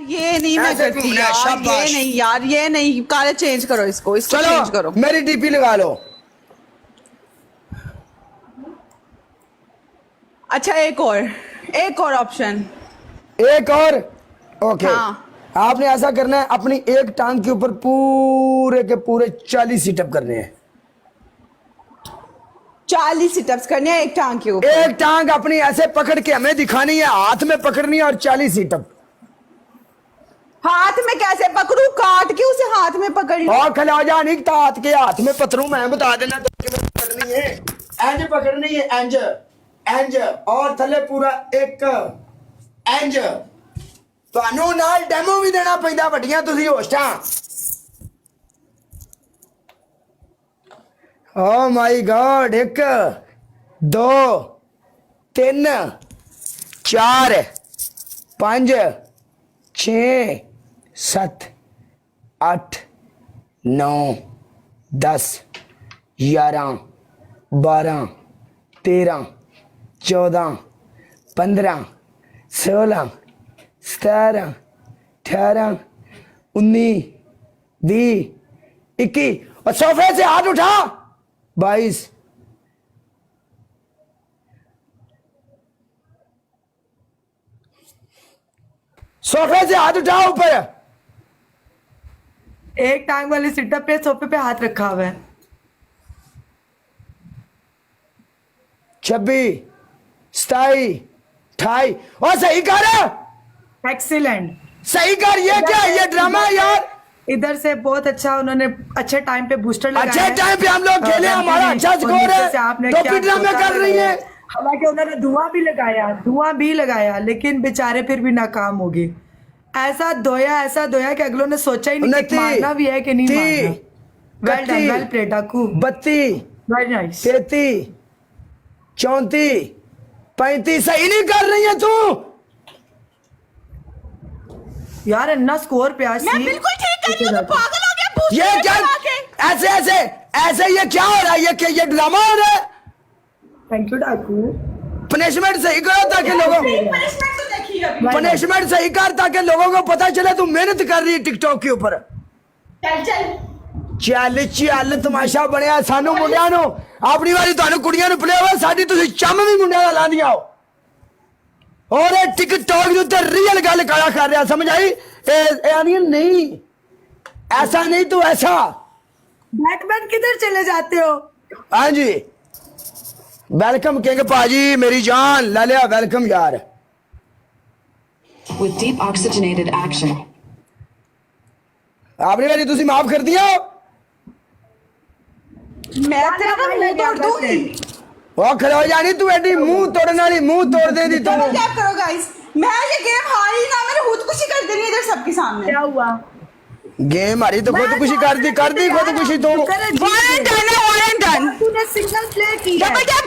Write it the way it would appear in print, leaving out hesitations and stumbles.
ये नहीं मैं ऐसे करती घूमना है, यार, ये शाबाश। नहीं यार, ये नहीं। काले चेंज करो इसको चेंज करो। चलो मेरी डीपी लगा लो। अच्छा एक और ऑप्शन। एक और। ओके हाँ। आपने ऐसा करना है, अपनी एक टांग के ऊपर पूरे के पूरे 40 सीटअप करने हैं। 40 सिटअप्स करने हैं एक टांग के ऊपर। एक टांग अपनी ऐसे पकड़ के हमें दिखानी है, हाथ में पकड़नी है और 40 सीटअप। हाथ में कैसे पकड़ू? काट के उसे हाथ में पकड़ लूं। और खलिया नहीं तो हाथ में पत्थरों मैं बता देना तो पकड़नी है। इंज पकड़नी है, इंज इंज और थले पूरा एक इंज। ਤੁਹਾਨੂੰ ਨਾਲ ਡੈਮੋ ਵੀ ਦੇਣਾ ਪੈਂਦਾ, ਵੱਡੀਆਂ ਤੁਸੀਂ ਹੋਸਟਾਂ। ਓ ਮਾਈ ਗॉड 1 2 3 4 5 6 7 8 9 10 11 12 13 14 15 16 17 18 19 20 21 और सोफे से हाथ उठा 22 सोफे से हाथ उठा ऊपर। एक टांग वाले सिटअप पे सोफे पे हाथ रखा हुआ है। 26 27 28 और सही कर, एक्सीलेंट। सही कर। ये क्या है? ये ड्रामा है यार। इधर से बहुत अच्छा, उन्होंने अच्छे टाइम पे बूस्टर लगाया अच्छे है। टाइम पे हम लोग खेले, हमारा अच्छा और स्कोर नीचे से है आपने तो क्या फिर ड्रामे सोचा कर रही है। हालांकि उन्होंने धुआं भी लगाया लेकिन बेचारे फिर भी नाकाम हो गए। ऐसा धोया कि अगलों ने सोचा ही नहीं कि मारना भी है कि नहीं मारना। वेल डन, वेल प्लेड डाकू। 32 वेरी नाइस। 33 34 35 सही नहीं कर रही है तू। यार इतना स्कोर पे आज मैं बिल्कुल ठीक कर रही हूँ, तू पागल हो गया बूस्ट ये क्या लगा के। ऐसे ऐसे ऐसे ये क्या हो रहा है? ये क्या, ये ड्रामा हो रहा है? थैंक यू डाकू। पनिशमेंट सही करो ताकि लोगों पनिशमेंट तो देखी अभी। पनिशमेंट सही कर ताकि लोगों को पता चले तू मेहनत कर रही है टिकटॉक के ऊपर। चल ਚੱਲ ਤਮਾਸ਼ਾ ਬਣਿਆ ਸਾਨੂੰ ਮੁੰਡਿਆਂ ਨੂੰ। ਆਪਣੀ ਵਾਰੀ ਤੁਹਾਨੂੰ ਕੁੜੀਆਂ ਨੂੰ ਪਲੇ ਹੋਵੇ, ਸਾਡੀ ਤੁਸੀਂ ਚੰਮ ਵੀ ਮੁੰਡਿਆਂ ਦਾ ਲਾਂਦੀਆਂ ਹੋ। और ये टिकटॉक के उत्ते रियल गल काला कर रहा, समझ आई? अनियन नहीं, ऐसा नहीं तो ऐसा। बैटमैन किधर चले जाते हो? हाँ जी वेलकम किंग पाजी, मेरी जान ला लिया वेलकम यार। With deep oxygenated action. आपने मेरी तुसी माफ कर दिया। मैं तेरा ना मुंह तोड़ दूंगी। वो खलो जानी तू एडी मुंह तोड़ने वाली, मुंह तोड़ दे दी तू। चलो क्या करो गाइस, मैं ये गेम हारी ना, मैंने खुदकुशी कर देनी इधर सबके सामने। क्या हुआ? गेम हारी तो खुदकुशी कर दी खुदकुशी तो। वन एंड डन है, वन एंड डन। तूने सिंगल प्ले की है। क्या